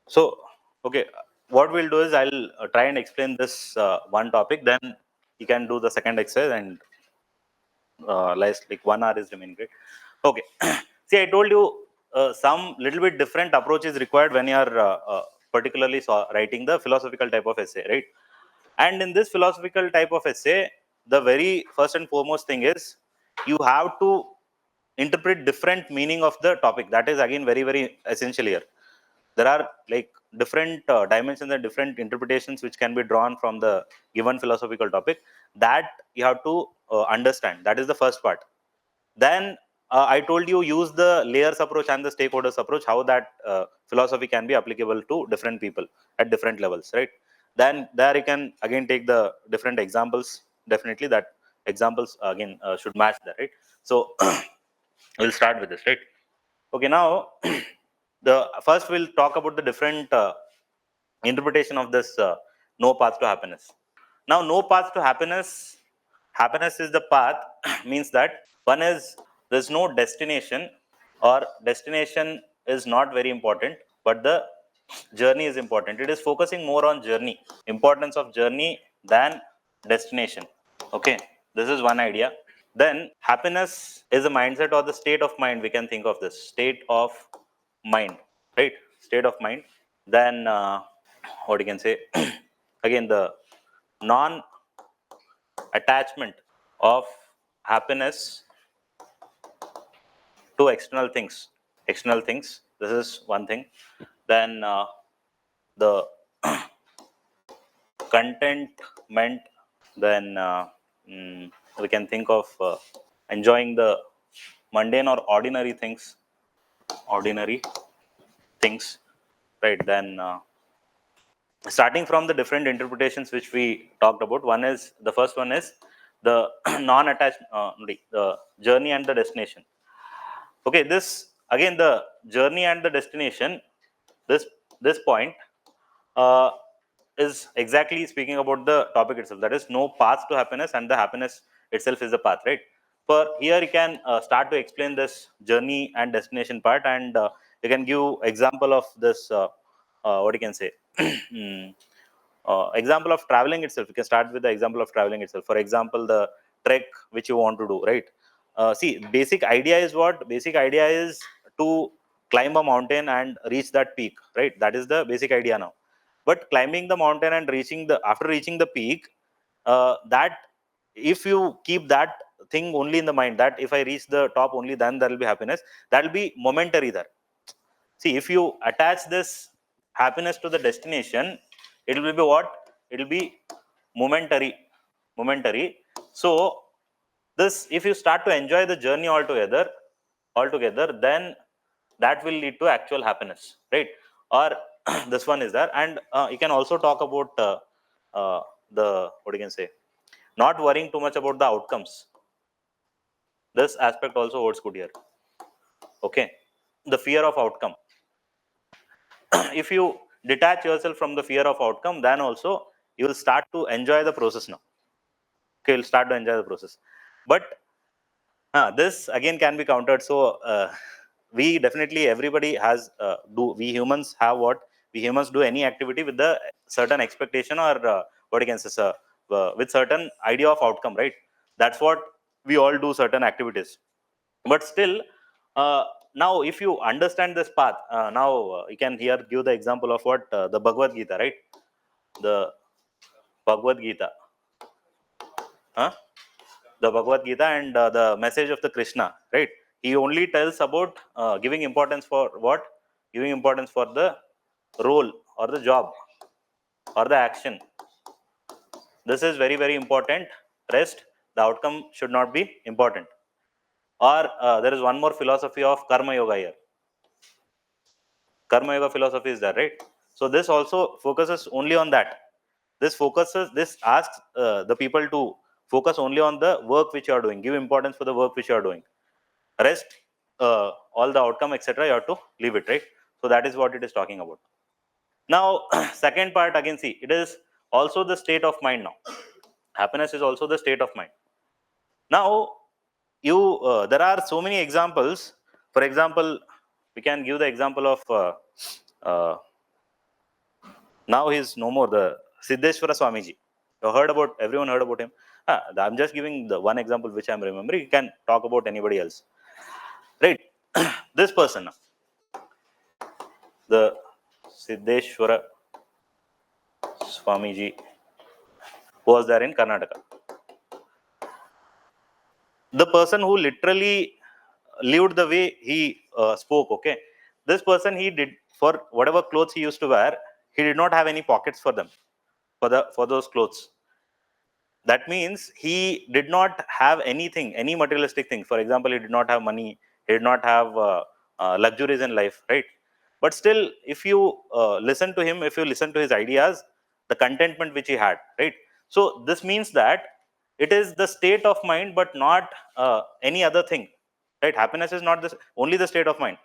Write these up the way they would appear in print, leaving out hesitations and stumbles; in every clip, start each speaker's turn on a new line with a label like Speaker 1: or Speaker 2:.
Speaker 1: So, okay, what we'll do is I'll try and explain this one topic, then you can do the second exercise, and like 1 hour is remaining, right? Okay. See, I told you some little bit different approach is required when you are particularly writing the philosophical type of essay, right? And in this philosophical type of essay, the very first and foremost thing is you have to interpret different meaning of the topic. That is again very, very essential here. There are like different dimensions and different interpretations which can be drawn from the given philosophical topic that you have to understand. That is the first part. Then I told you use the layers approach and the stakeholders approach, how that philosophy can be applicable to different people at different levels, right? Then there you can again take the different examples. Definitely that examples again should match that, right? So we'll start with this, right? Okay, now the first we'll talk about the different interpretation of this no path to happiness. Now, no path to happiness. Happiness is the path means that one is there's no destination, or destination is not very important, but the journey is important. It is focusing more on journey, importance of journey than destination. Okay, this is one idea. Then happiness is a mindset or the state of mind. We can think of this state of mind, right? State of mind. Then what you can say again, the non attachment of happiness to external things. External things. This is one thing. Then the contentment. Then we can think of enjoying the mundane or ordinary things. Ordinary things, right? Then starting from the different interpretations which we talked about, one is the first one is the non-attached, the journey and the destination. Okay, this again the journey and the destination. This point uh, is exactly speaking about the topic itself. That is no path to happiness, and the happiness itself is the path, right? For here you can start to explain this journey and destination part, and you can give example of this. What you can say? Example of traveling itself. You can start with the example of traveling itself. For example, the trek which you want to do, right? See, basic idea is what? Basic idea is to climb a mountain and reach that peak, right? That is the basic idea now. But climbing the mountain and reaching the after reaching the peak, that if you keep that thing only in the mind, that if I reach the top only, then there will be happiness. That will be momentary there. See, if you attach this happiness to the destination, it will be what? It will be momentary. Momentary. So this, if you start to enjoy the journey altogether, then that will lead to actual happiness, right? Or this one is there, and you can also talk about the what you can say, not worrying too much about the outcomes. This aspect also holds good here. Okay, the fear of outcome. If you detach yourself from the fear of outcome, then also you will start to enjoy the process now. Okay, you'll start to enjoy the process. But this again can be countered. So we definitely, everybody has we humans have what? We humans do any activity with the certain expectation, or what you can say, with certain idea of outcome, right? That's what we all do, certain activities. But still, uh, now if you understand this path, now you can here give the example of what the Bhagavad Gita, right? The Bhagavad Gita, huh? The Bhagavad Gita and the message of the Krishna, right? He only tells about giving importance for what? Giving importance for the role or the job or the action. This is very, very important. Rest, the outcome should not be important. Or there is one more philosophy of Karma Yoga here. Karma Yoga philosophy is there, right? So this also focuses only on that. This asks the people to focus only on the work which you are doing. Give importance for the work which you are doing. Rest, all the outcome, etc., you have to leave it, right? So that is what it is talking about. Now, second part again, see, it is also the state of mind now. Happiness is also the state of mind. Now, there are so many examples. For example, we can give the example of Now he's no more, the Siddheshwara Swamiji. You heard about, everyone heard about him. I'm just giving the one example which I'm remembering. You can talk about anybody else, right? This person, the Siddheshwara Swamiji, was there in Karnataka. The person who literally lived the way he spoke, okay, this person, he did, for whatever clothes he used to wear, he did not have any pockets for them, for those clothes. That means he did not have anything, any materialistic thing. For example, he did not have money, he did not have luxuries in life, right? But still, if you listen to him, if you listen to his ideas, the contentment which he had, right? So this means that it is the state of mind, but not any other thing, right? Happiness is not this only the state of mind.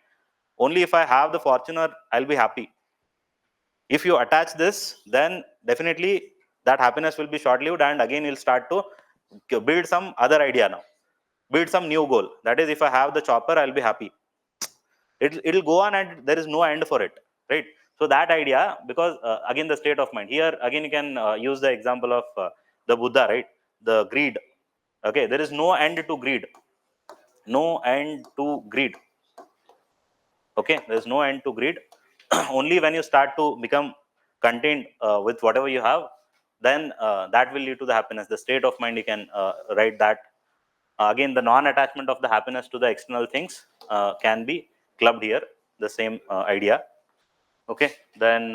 Speaker 1: Only if I have the fortune, I'll be happy. If you attach this, then definitely that happiness will be short lived, and again you'll start to build some other idea now, build some new goal. That is, if I have the chopper, I'll be happy. It'll go on and there is no end for it, right? So that idea, because again the state of mind here, again you can use the example of the Buddha, right? The greed. Okay, there is no end to greed, no end to greed. Okay, there is no end to greed. Only when you start to become content with whatever you have, then that will lead to the happiness, the state of mind. You can write that. Again, the non-attachment of the happiness to the external things can be clubbed here, the same idea. Okay, then